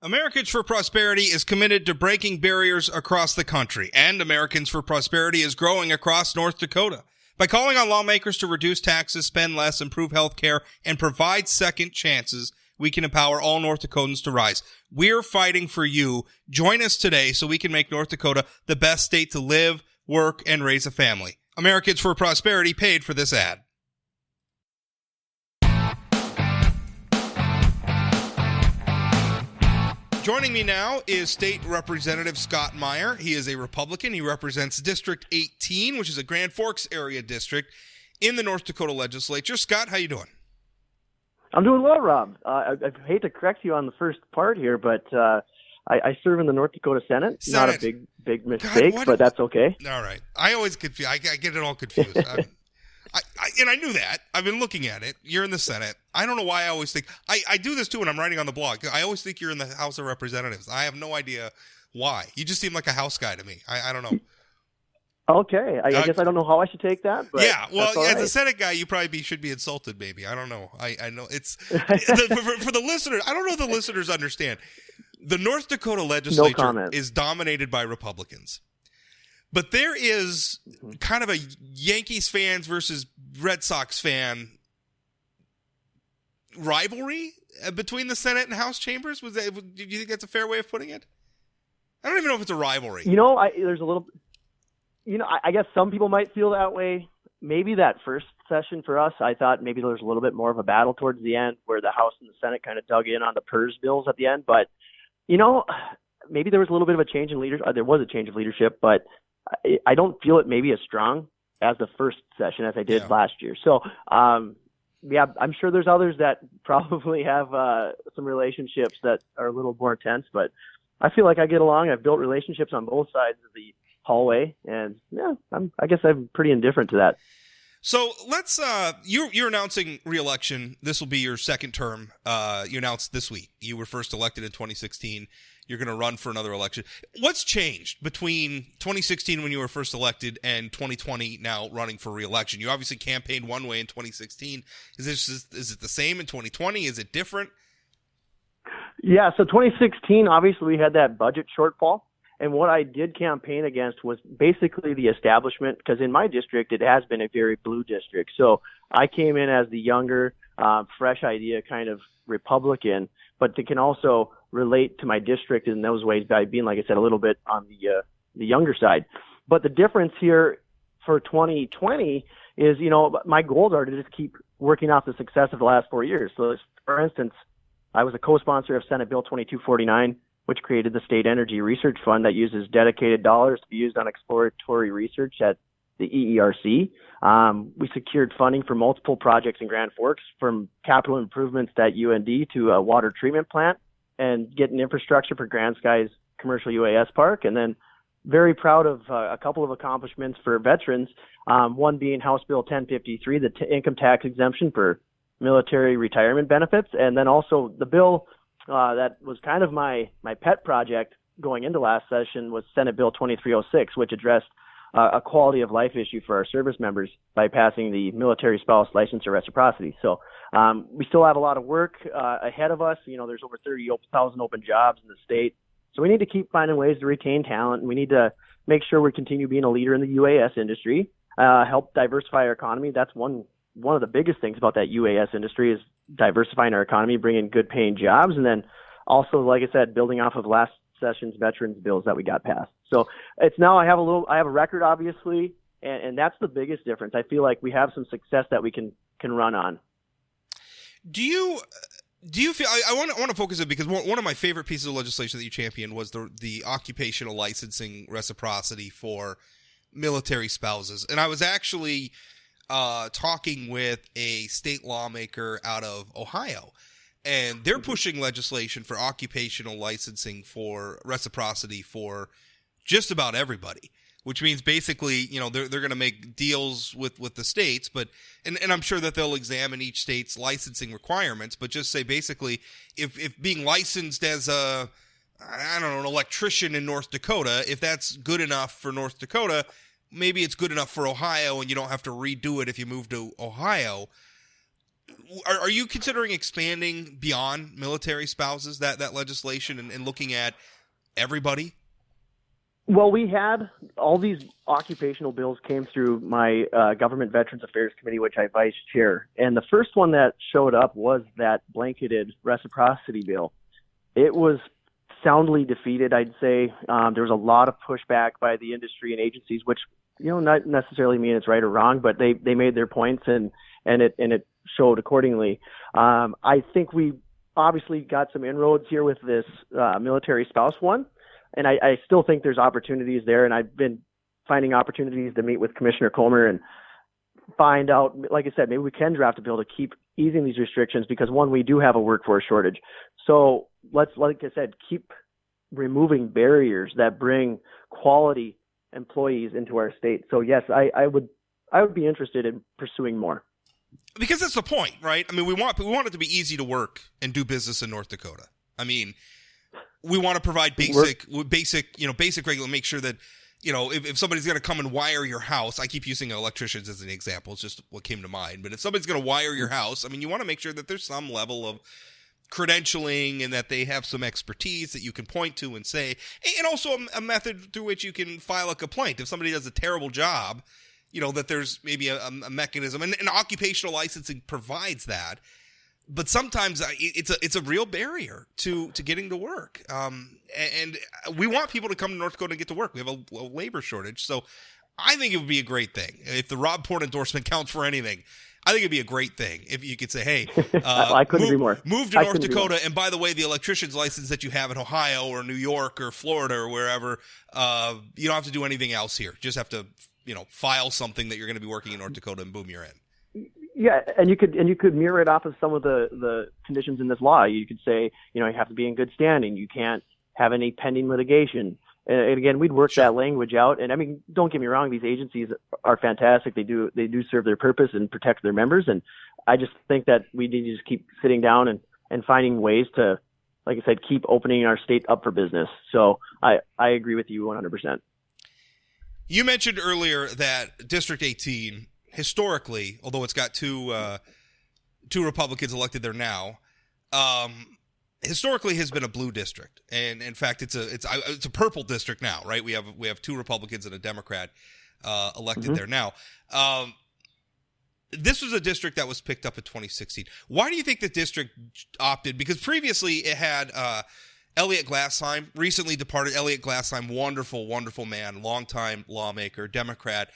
Americans for Prosperity is committed to breaking barriers across the country, and Americans for Prosperity is growing across North Dakota. By calling on lawmakers to reduce taxes, spend less, improve health care, and provide second chances, we can empower all North Dakotans to rise. We're fighting for you. Join us today so we can make North Dakota the best state to live, work, and raise a family. Americans for Prosperity paid for this ad. Joining me now is State Representative Scott Meyer. He is a Republican. He represents District 18, which is a Grand Forks area district in the North Dakota legislature. Scott, how you doing? I'm doing well, Rob. I hate to correct you on the first part here, but I serve in the North Dakota Senate. Not a big mistake, but that's okay. All right. I always confuse. I get it all confused. And I knew that. I've been looking at it. You're in the Senate. I don't know why I always think – I do this too when I'm writing on the blog. I always think you're in the House of Representatives. I have no idea why. You just seem like a House guy to me. I don't know. Okay. I guess I don't know how I should take that. But yeah. Well, as right. a Senate guy, you probably should be insulted maybe. I don't know. I know it's for the listeners. I don't know if the listeners understand. The North Dakota legislature is dominated by Republicans. But there is kind of a Yankees fans versus Red Sox fan rivalry between the Senate and House chambers. Do you think that's a fair way of putting it? I don't even know if it's a rivalry. There's a little. I guess some people might feel that way. Maybe that first session for us, I thought maybe there was a little bit more of a battle towards the end, where the House and the Senate kind of dug in on the PERS bills at the end. But maybe there was a little bit of a change in leadership. There was a change of leadership, but I don't feel it maybe as strong as the first session as I did last year. So, I'm sure there's others that probably have some relationships that are a little more tense, but I feel like I get along. I've built relationships on both sides of the hallway, and I guess I'm pretty indifferent to that. So let's you're announcing re-election. This will be your second term. You announced this week. You were first elected in 2016. You're going to run for another election. What's changed between 2016 when you were first elected and 2020 now running for re-election? You obviously campaigned one way in 2016. Is it the same in 2020? Is it different? Yeah, so 2016, obviously we had that budget shortfall. And what I did campaign against was basically the establishment, because in my district, it has been a very blue district. So I came in as the younger, fresh idea kind of Republican, but that can also relate to my district in those ways by being, like I said, a little bit on the younger side. But the difference here for 2020 is, my goals are to just keep working off the success of the last 4 years. So, for instance, I was a co-sponsor of Senate Bill 2249, which created the State Energy Research Fund that uses dedicated dollars to be used on exploratory research at the EERC. We secured funding for multiple projects in Grand Forks, from capital improvements at UND to a water treatment plant, and getting infrastructure for Grand Sky's commercial UAS park. And then very proud of a couple of accomplishments for veterans, one being House Bill 1053, the income tax exemption for military retirement benefits, and then also the bill that was kind of my pet project going into last session was Senate Bill 2306, which addressed a quality of life issue for our service members by passing the military spouse license or reciprocity. So we still have a lot of work ahead of us. There's over 30,000 open jobs in the state. So we need to keep finding ways to retain talent, and we need to make sure we continue being a leader in the UAS industry, help diversify our economy. That's one of the biggest things about that UAS industry is diversifying our economy, bringing good paying jobs. And then also, like I said, building off of last session's veterans bills that we got passed. So it's now I have a record, obviously, and that's the biggest difference. I feel like we have some success that we can run on. Do you feel I want to focus it because one of my favorite pieces of legislation that you championed was the occupational licensing reciprocity for military spouses. And I was actually talking with a state lawmaker out of Ohio, and they're pushing legislation for occupational licensing for reciprocity for just about everybody, which means basically, they're going to make deals with the states, but and I'm sure that they'll examine each state's licensing requirements, but just say basically if being licensed as an electrician in North Dakota, if that's good enough for North Dakota, maybe it's good enough for Ohio, and you don't have to redo it if you move to Ohio. Are you considering expanding beyond military spouses that legislation and looking at everybody? Well, we had all these occupational bills came through my Government Veterans Affairs Committee, which I vice chair. And the first one that showed up was that blanketed reciprocity bill. It was soundly defeated, I'd say. There was a lot of pushback by the industry and agencies, which, not necessarily mean it's right or wrong, but they made their points and it showed accordingly. I think we obviously got some inroads here with this military spouse one. And I still think there's opportunities there, and I've been finding opportunities to meet with Commissioner Comer and find out, like I said, maybe we can draft a bill to keep easing these restrictions because, one, we do have a workforce shortage. So let's, like I said, keep removing barriers that bring quality employees into our state. So, yes, I would be interested in pursuing more. Because that's the point, right? I mean, we want it to be easy to work and do business in North Dakota. I mean, we want to provide basic regular, make sure that, if somebody's going to come and wire your house, I keep using electricians as an example. It's just what came to mind. But if somebody's going to wire your house, I mean, you want to make sure that there's some level of credentialing and that they have some expertise that you can point to and say, and also a method through which you can file a complaint. If somebody does a terrible job, that there's maybe a mechanism, and occupational licensing provides that. But sometimes it's a real barrier to getting to work. And we want people to come to North Dakota and get to work. We have a labor shortage. So I think it would be a great thing. If the Rob Port endorsement counts for anything, I think it'd be a great thing if you could say, hey, I couldn't agree more. Move to North Dakota. And by the way, the electrician's license that you have in Ohio or New York or Florida or wherever, you don't have to do anything else here. Just have to, file something that you're going to be working in North Dakota and boom, you're in. Yeah, and you could mirror it off of some of the conditions in this law. You could say, you have to be in good standing. You can't have any pending litigation. And again, we'd work that language out. And I mean, don't get me wrong; these agencies are fantastic. They do serve their purpose and protect their members. And I just think that we need to just keep sitting down and finding ways to, like I said, keep opening our state up for business. So I agree with you 100%. You mentioned earlier that District 18. Historically, although it's got two Republicans elected there now, historically has been a blue district, and in fact, it's a purple district now, right? We have two Republicans and a Democrat elected there now. This was a district that was picked up in 2016. Why do you think the district opted? Because previously it had Elliot Glassheim, recently departed. Elliot Glassheim, wonderful, wonderful man, longtime lawmaker, Democrat.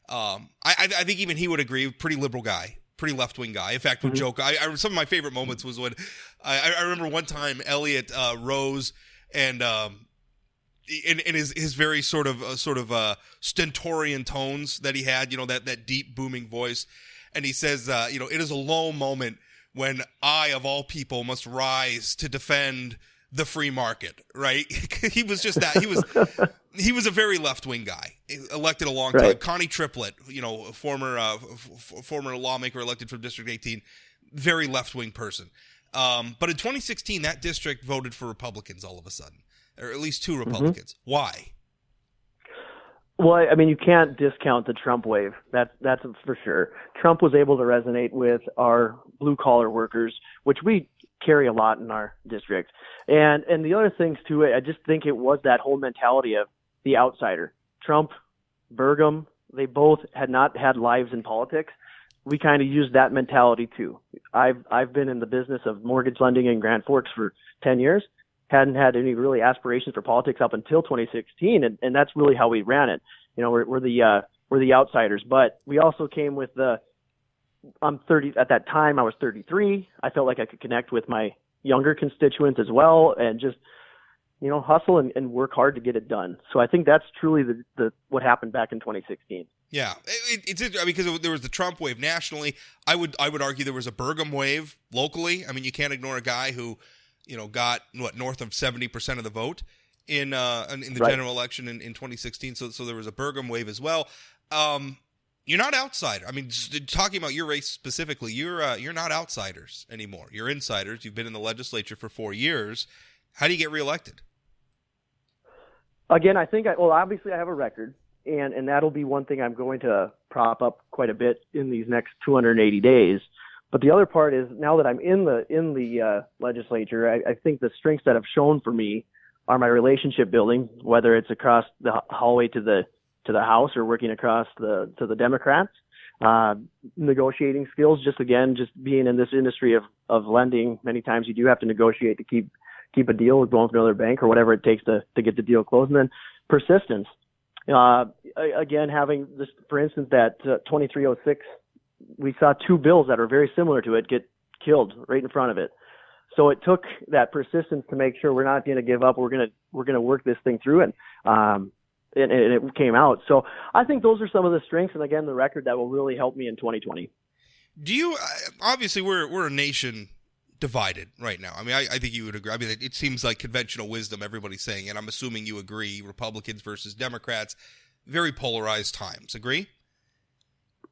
I think even he would agree, pretty liberal guy, pretty left-wing guy. In fact, would joke. Some of my favorite moments was when I remember one time Elliot rose and in his very sort of stentorian tones that he had, that deep booming voice, and he says, it is a low moment when I, of all people, must rise to defend the free market, right? He was just that. He was a very left-wing guy, elected a long time. Connie Triplett, former lawmaker elected from District 18, very left-wing person. But in 2016, that district voted for Republicans all of a sudden, or at least two Republicans. Why? Well, I mean, you can't discount the Trump wave. That's for sure. Trump was able to resonate with our blue-collar workers, which we carry a lot in our district. And the other things too, I just think it was that whole mentality of the outsider. Trump, Burgum, they both had not had lives in politics. We kind of used that mentality too. I've been in the business of mortgage lending in Grand Forks for 10 years. Hadn't had any really aspirations for politics up until 2016, and that's really how we ran it. We're the outsiders, but we also came with I'm 30 at that time. I was 33. I felt like I could connect with my younger constituents as well, and just hustle and work hard to get it done. So I think that's truly the what happened back in 2016. Yeah, it's because there was the Trump wave nationally. I would argue there was a Burgum wave locally. I mean, you can't ignore a guy who got north of 70% of the vote in the general election in 2016. So there was a Burgum wave as well. You're not outsider. I mean, talking about your race specifically, you're not outsiders anymore. You're insiders. You've been in the legislature for 4 years. How do you get reelected? Again, I think obviously I have a record, and that'll be one thing I'm going to prop up quite a bit in these next 280 days. But the other part is now that I'm in the legislature, I think the strengths that have shown for me are my relationship building, whether it's across the hallway to the House or working across to the Democrats, negotiating skills. Just being in this industry of lending, many times you do have to negotiate to keep a deal with going to another bank or whatever it takes to get the deal closed. And then persistence. Again, having this, for instance, that 2306, we saw two bills that are very similar to it get killed right in front of it. So it took that persistence to make sure we're not going to give up. We're going to work this thing through, and it came out. So I think those are some of the strengths, and again, the record that will really help me in 2020. Do you? Obviously, we're a nation divided right now. I mean, I think you would agree. I mean, it seems like conventional wisdom. Everybody's saying, and I'm assuming you agree. Republicans versus Democrats, very polarized times. Agree?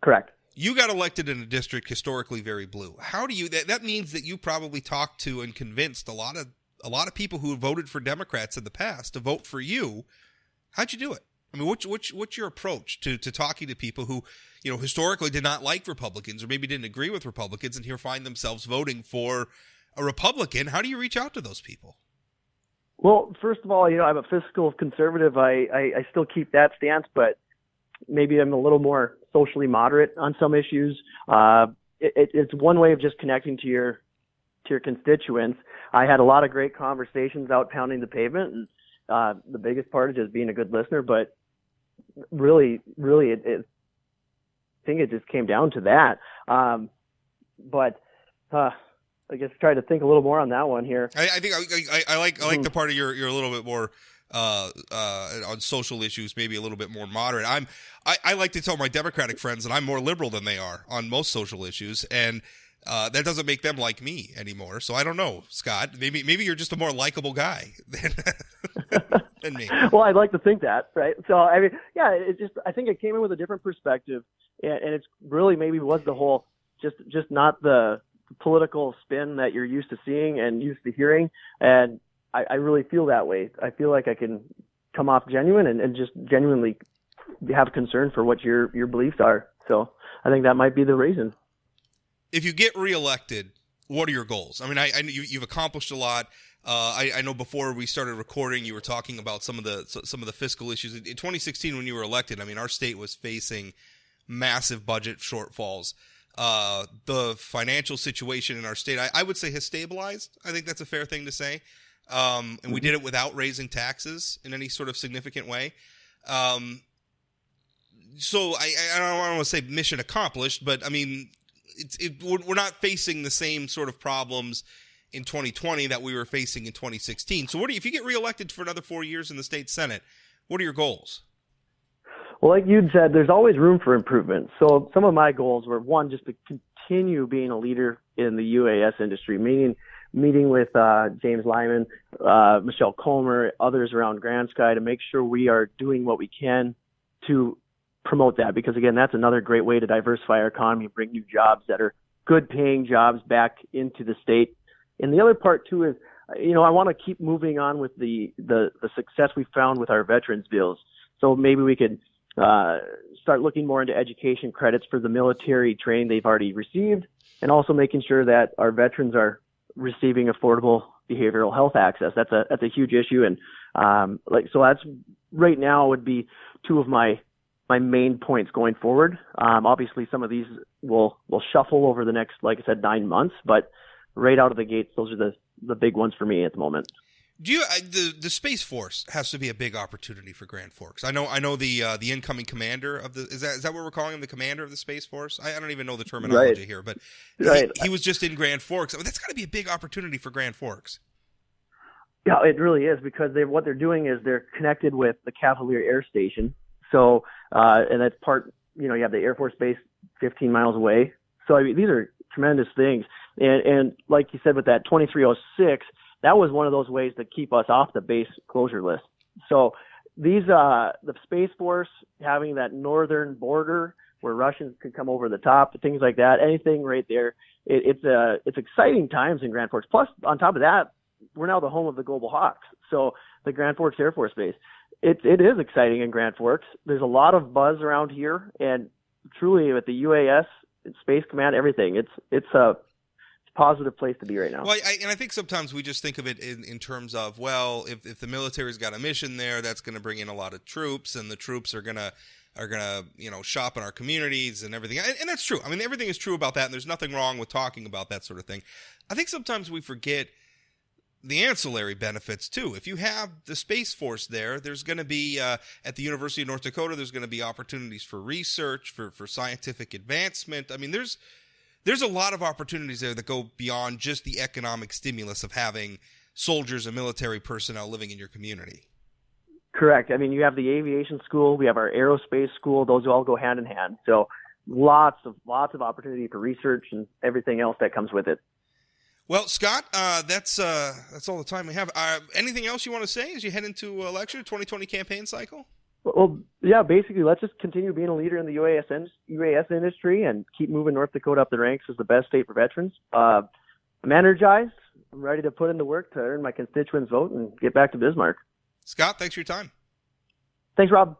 Correct. You got elected in a district historically very blue. How do you? That means that you probably talked to and convinced a lot of people who voted for Democrats in the past to vote for you. How'd you do it? I mean, what's your approach to talking to people who, historically did not like Republicans or maybe didn't agree with Republicans and here find themselves voting for a Republican? How do you reach out to those people? Well, first of all, I'm a fiscal conservative. I still keep that stance, but maybe I'm a little more socially moderate on some issues. It's one way of just connecting to your constituents. I had a lot of great conversations out pounding the pavement, and the biggest part is just being a good listener. But really, I think it just came down to that. I guess try to think a little more on that one here. I think I like the part of you're a little bit more on social issues, maybe a little bit more moderate. I like to tell my Democratic friends that I'm more liberal than they are on most social issues, and that doesn't make them like me anymore. So I don't know, Scott. Maybe you're just a more likable guy than me. Well, I'd like to think that, right? So I mean, yeah, I think it came in with a different perspective, and it's really maybe was the whole just not the political spin that you're used to seeing and used to hearing, and I really feel that way. I feel like I can come off genuine and just genuinely have concern for what your beliefs are. So I think that might be the reason. If you get reelected, what are your goals? I mean, I know you've accomplished a lot. I know before we started recording, you were talking about some of the fiscal issues. In 2016, when you were elected, I mean, our state was facing massive budget shortfalls. The financial situation in our state, I would say, has stabilized. I think that's a fair thing to say. And we did it without raising taxes in any sort of significant way. So I don't want to say mission accomplished, but I mean, we're not facing the same sort of problems in 2020 that we were facing in 2016. So if you get reelected for another 4 years in the state Senate, what are your goals? Well, like you'd said, there's always room for improvement. So some of my goals were, one, just to continue being a leader in the UAS industry, meeting with James Lyman, Michelle Comer, others around Grand Sky to make sure we are doing what we can to promote that. Because, again, that's another great way to diversify our economy, bring new jobs that are good-paying jobs back into the state. And the other part, too, is, I want to keep moving on with the success we found with our veterans bills. So maybe we could start looking more into education credits for the military training they've already received, and also making sure that our veterans are receiving affordable behavioral health access. That's a huge issue, and so that's right now would be two of my main points going forward. Obviously, some of these will shuffle over the next, like I said, 9 months, but right out of the gates, those are the big ones for me at the moment. Do you the Space Force has to be a big opportunity for Grand Forks? I know the incoming commander of the is that what we're calling him, the commander of the Space Force? I don't even know the terminology here, but he was just in Grand Forks. I mean, that's got to be a big opportunity for Grand Forks. Yeah, it really is, because what they're doing is they're connected with the Cavalier Air Station. So and that's part. You have the Air Force Base 15 miles away. So I mean, these are tremendous things, and like you said with that 2306. That was one of those ways to keep us off the base closure list. So these, the Space Force having that northern border where Russians could come over the top, things like that, anything right there, it's exciting times in Grand Forks. Plus, on top of that, we're now the home of the Global Hawks. So the Grand Forks Air Force Base, it is exciting in Grand Forks. There's a lot of buzz around here, and truly with the UAS Space Command, everything. It's a positive place to be right now. Well, I think sometimes we just think of it in terms of, well, if the military's got a mission there, that's going to bring in a lot of troops, and the troops are gonna shop in our communities and everything. And that's true. I mean, everything is true about that, and there's nothing wrong with talking about that sort of thing. I think sometimes we forget the ancillary benefits too. If you have the Space Force there, there's going to be at the University of North Dakota, there's going to be opportunities for research, for scientific advancement. I mean, there's a lot of opportunities there that go beyond just the economic stimulus of having soldiers and military personnel living in your community. Correct. I mean, you have the aviation school, we have our aerospace school; those all go hand in hand. So lots of opportunity for research and everything else that comes with it. Well, Scott, that's all the time we have. Anything else you want to say as you head into election 2020 campaign cycle? Well, yeah, basically, let's just continue being a leader in the UAS industry and keep moving North Dakota up the ranks as the best state for veterans. I'm energized. I'm ready to put in the work to earn my constituents' vote and get back to Bismarck. Scott, thanks for your time. Thanks, Rob.